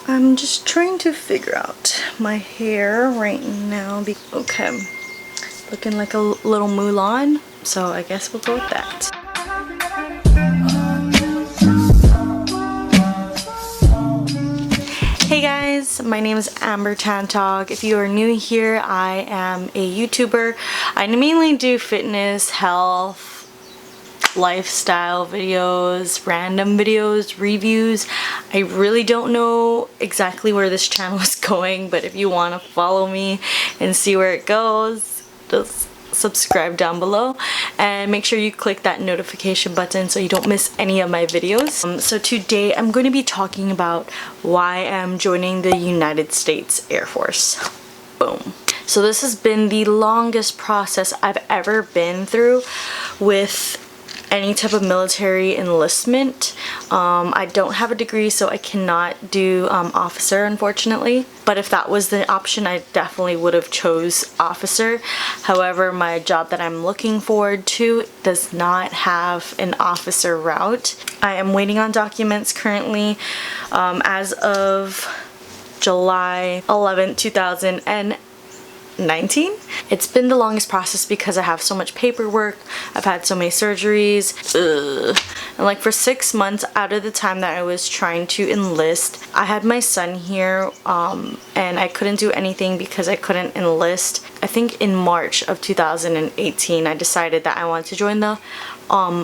I'm just trying to figure out my hair right now. Okay, looking like a little Mulan, so I guess we'll go with that. Hey guys, my name is Amber Tantog. If you are new here, I am a YouTuber. I mainly do fitness, health, lifestyle videos, random videos, reviews. I really don't know exactly where this channel is going, but if you want to follow me and see where it goes, just subscribe down below and make sure you click that notification button so you don't miss any of my videos. So today I'm going to be talking about why I'm joining the United States Air Force. Boom. So this has been the longest process I've ever been through with any type of military enlistment. I don't have a degree, so I cannot do officer, unfortunately. But if that was the option, I definitely would have chose officer. However, my job that I'm looking forward to does not have an officer route. I am waiting on documents currently as of July 11th, 2019. It's been the longest process because I have so much paperwork. I've had so many surgeries. And like for 6 months out of the time that I was trying to enlist, I had my son here and I couldn't do anything because I couldn't enlist. I think in March of 2018 I decided that I wanted to join the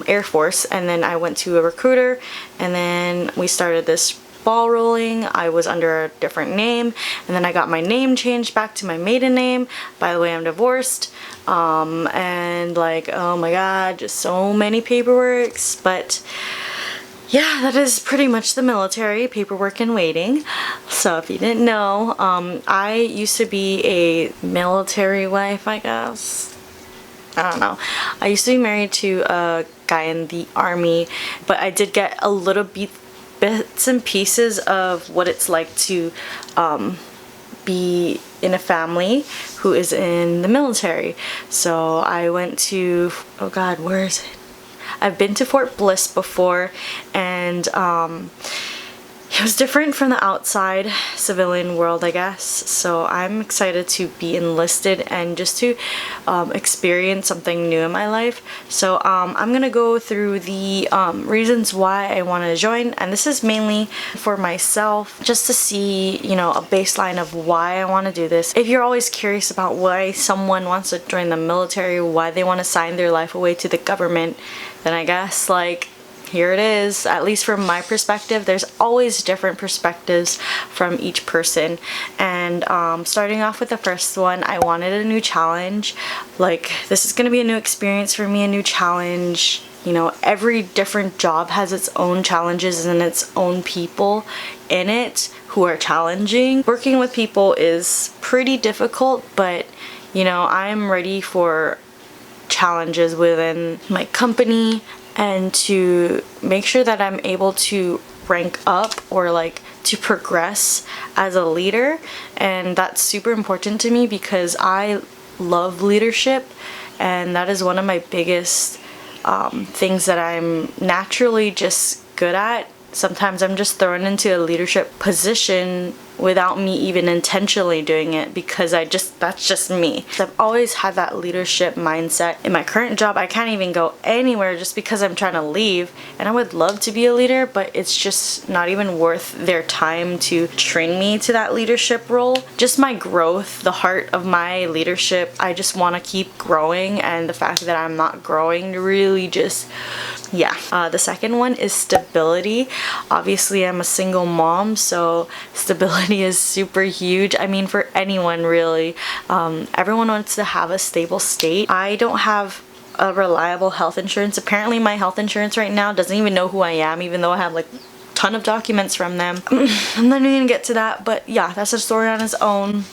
Air Force, and then I went to a recruiter and then we started this ball rolling. I was under a different name, and then I got my name changed back to my maiden name. By the way, I'm divorced, and like, oh my god, just so many paperworks. But yeah, that is pretty much the military, paperwork and waiting. So if you didn't know, I used to be a military wife, I guess. I don't know. I used to be married to a guy in the army, but I did get a little bits and pieces of what it's like to be in a family who is in the military. So I went to, oh god, where is it? I've been to Fort Bliss before, and it was different from the outside civilian world, I guess. So I'm excited to be enlisted and just to experience something new in my life. So I'm gonna go through the reasons why I want to join, and this is mainly for myself, just to see, you know, a baseline of why I want to do this. If you're always curious about why someone wants to join the military, why they want to sign their life away to the government, then I guess, like, here it is. At least from my perspective, there's always different perspectives from each person. And starting off with the first one, I wanted a new challenge. Like, this is gonna be a new experience for me, a new challenge. You know, every different job has its own challenges and its own people in it who are challenging. Working with people is pretty difficult, but you know, I'm ready for challenges within my company and to make sure that I'm able to rank up or like to progress as a leader. And that's super important to me because I love leadership, and that is one of my biggest things that I'm naturally just good at. Sometimes I'm just thrown into a leadership position without me even intentionally doing it because that's just me. So I've always had that leadership mindset. In my current job, I can't even go anywhere just because I'm trying to leave, and I would love to be a leader, but it's just not even worth their time to train me to that leadership role. Just my growth, the heart of my leadership, I just want to keep growing, and the fact that I'm not growing really just, yeah. The second one is stability. Obviously, I'm a single mom, so stability is super huge. I mean, for anyone really. Everyone wants to have a stable state. I don't have a reliable health insurance. Apparently my health insurance right now doesn't even know who I am, even though I have like a ton of documents from them. I'm not even gonna get to that, but yeah, that's a story on its own.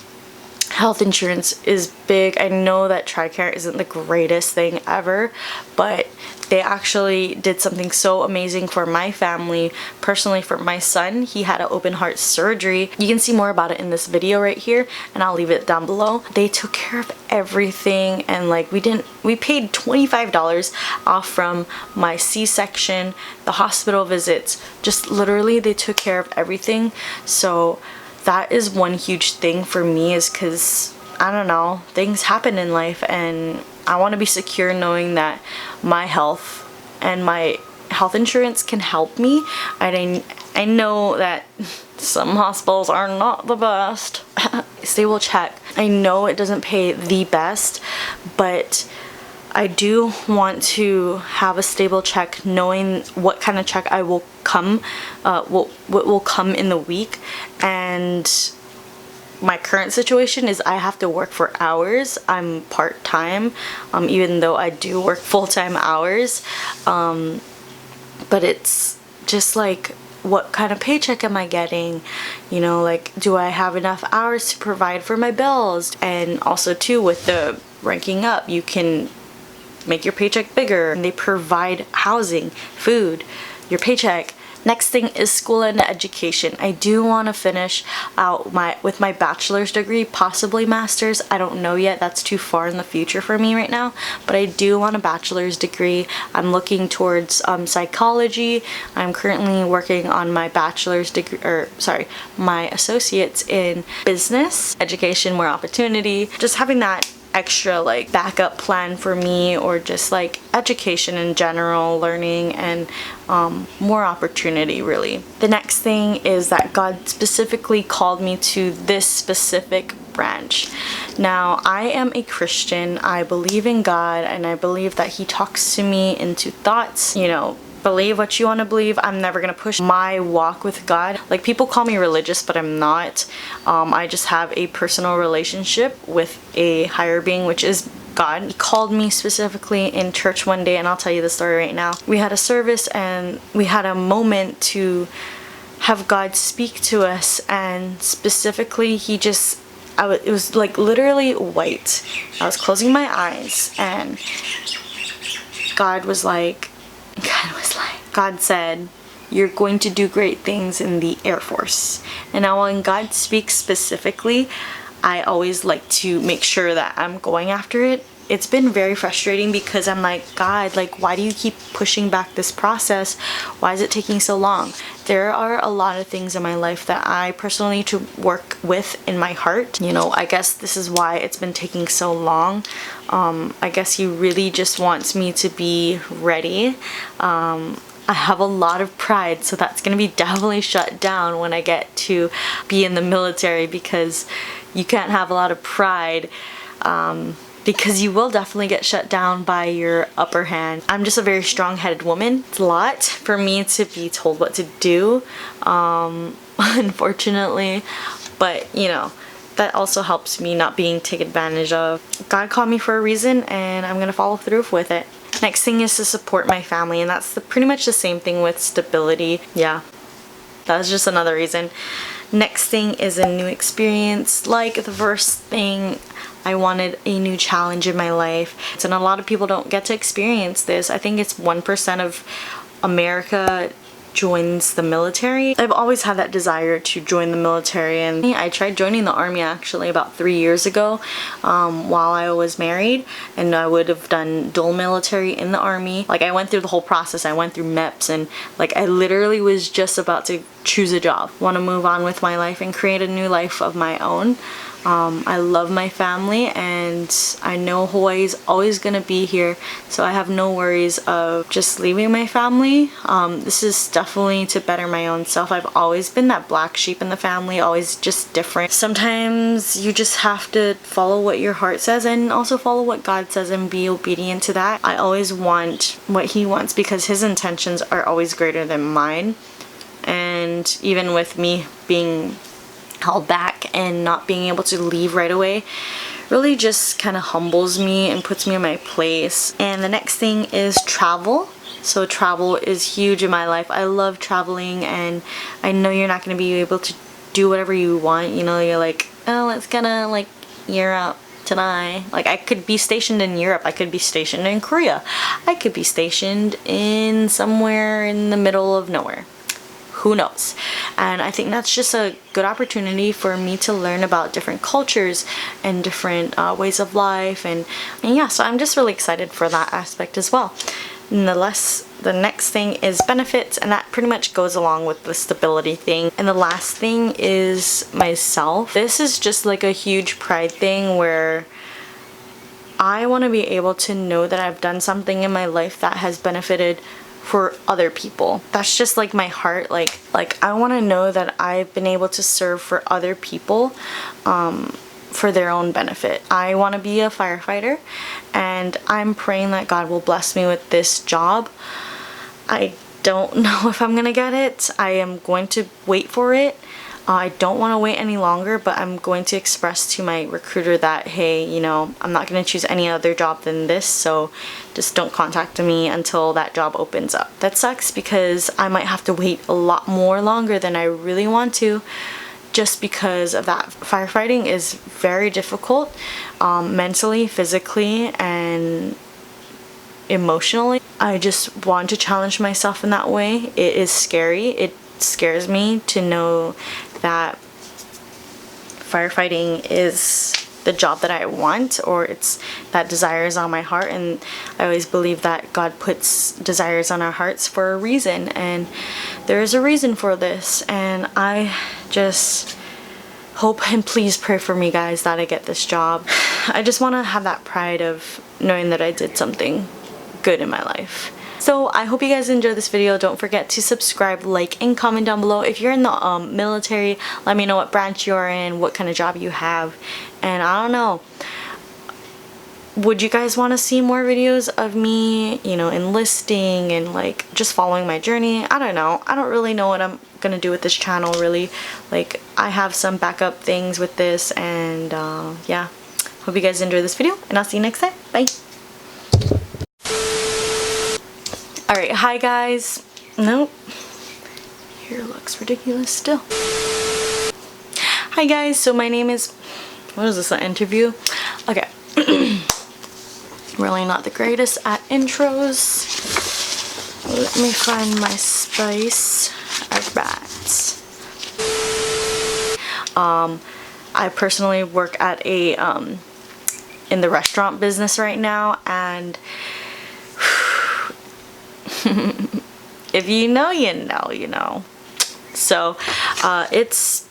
health insurance is big. I know that TRICARE isn't the greatest thing ever, but they actually did something so amazing for my family. Personally, for my son, he had an open heart surgery. You can see more about it in this video right here, and I'll leave it down below. They took care of everything, and like we paid $25 off from my C-section, the hospital visits, just literally they took care of everything. So that is one huge thing for me, is because I don't know, things happen in life, and I want to be secure knowing that my health and my health insurance can help me. I know that some hospitals are not the best. Stable check. I know it doesn't pay the best, but I do want to have a stable check, knowing what kind of check I will come, what will come in the week. And my current situation is I have to work for hours. I'm part-time, even though I do work full-time hours. But it's just like, what kind of paycheck am I getting? You know, like, do I have enough hours to provide for my bills? And also too, with the ranking up, you can make your paycheck bigger. They provide housing, food, your paycheck. Next thing is school and education. I do want to finish out with my bachelor's degree, possibly master's. I don't know yet. That's too far in the future for me right now. But I do want a bachelor's degree. I'm looking towards psychology. I'm currently working on my bachelor's degree, my associate's in business, education, more opportunity. Just having that extra like backup plan for me, or just like education in general, learning, and more opportunity really. The next thing is that God specifically called me to this specific branch. Now, I am a Christian. I believe in God, and I believe that He talks to me into thoughts, you know. Believe what you want to believe. I'm never gonna push my walk with God. Like, people call me religious, but I'm not. I just have a personal relationship with a higher being, which is God. He called me specifically in church one day, and I'll tell you the story right now. We had a service, and we had a moment to have God speak to us, and specifically He just, it was like literally white. I was closing my eyes, and God said, you're going to do great things in the Air Force. And now when God speaks specifically, I always like to make sure that I'm going after it. It's been very frustrating because I'm like, God, like, why do you keep pushing back this process? Why is it taking so long? There are a lot of things in my life that I personally need to work with in my heart. You know, I guess this is why it's been taking so long. I guess He really just wants me to be ready. I have a lot of pride, so that's gonna be definitely shut down when I get to be in the military, because you can't have a lot of pride, because you will definitely get shut down by your upper hand. I'm just a very strong-headed woman. It's a lot for me to be told what to do, unfortunately, but you know, that also helps me not being taken advantage of. God called me for a reason, and I'm gonna follow through with it. Next thing is to support my family, and that's pretty much the same thing with stability. Yeah, that's just another reason. Next thing is a new experience. Like the first thing, I wanted a new challenge in my life. And a lot of people don't get to experience this. I think it's 1% of America joins the military. I've always had that desire to join the military, and I tried joining the army actually about 3 years ago, while I was married, and I would have done dual military in the army. Like, I went through the whole process. I went through MEPS, and like, I literally was just about to choose a job. Want to move on with my life and create a new life of my own. I love my family, and I know Hawaii is always gonna be here, so I have no worries of just leaving my family. This is definitely to better my own self. I've always been that black sheep in the family, always just different. Sometimes you just have to follow what your heart says, and also follow what God says, and be obedient to that. I always want what He wants, because His intentions are always greater than mine. And even with me being held back and not being able to leave right away, really just kind of humbles me and puts me in my place. And the next thing is travel. So travel is huge in my life. I love traveling, and I know you're not going to be able to do whatever you want. You know, you're like, oh, it's gonna like Europe today. Like, I could be stationed in Europe, I could be stationed in Korea, I could be stationed in somewhere in the middle of nowhere. Who knows? And I think that's just a good opportunity for me to learn about different cultures and different ways of life, and yeah, so I'm just really excited for that aspect as well. And the next thing is benefits, and that pretty much goes along with the stability thing. And the last thing is myself. This is just like a huge pride thing where I want to be able to know that I've done something in my life that has benefited for other people. That's just like my heart. Like I want to know that I've been able to serve for other people for their own benefit. I want to be a firefighter, and I'm praying that God will bless me with this job. I don't know if I'm gonna get it. I am going to wait for it. I don't want to wait any longer, but I'm going to express to my recruiter that, hey, you know, I'm not going to choose any other job than this, so just don't contact me until that job opens up. That sucks because I might have to wait a lot more longer than I really want to, just because of that. Firefighting is very difficult, mentally, physically, and emotionally. I just want to challenge myself in that way. It is scary. It scares me to know that firefighting is the job that I want, or it's that desire is on my heart, and I always believe that God puts desires on our hearts for a reason, and there is a reason for this, and I just hope and please pray for me, guys, that I get this job. I just want to have that pride of knowing that I did something good in my life. So I hope you guys enjoyed this video. Don't forget to subscribe, like, and comment down below. If you're in the military, let me know what branch you're in, what kind of job you have, and I don't know, would you guys want to see more videos of me, you know, enlisting and like just following my journey? I don't know. I don't really know what I'm gonna do with this channel, really. Like, I have some backup things with this, and yeah, hope you guys enjoy this video, and I'll see you next time. Bye. Alright, hi guys. Nope. Hair looks ridiculous still. Hi guys, so my name is... What is this, an interview? Okay. Really not the greatest at intros. Let me find my spice. Alright. I personally work at a, in the restaurant business right now, and if you know, you know, you know. So, it's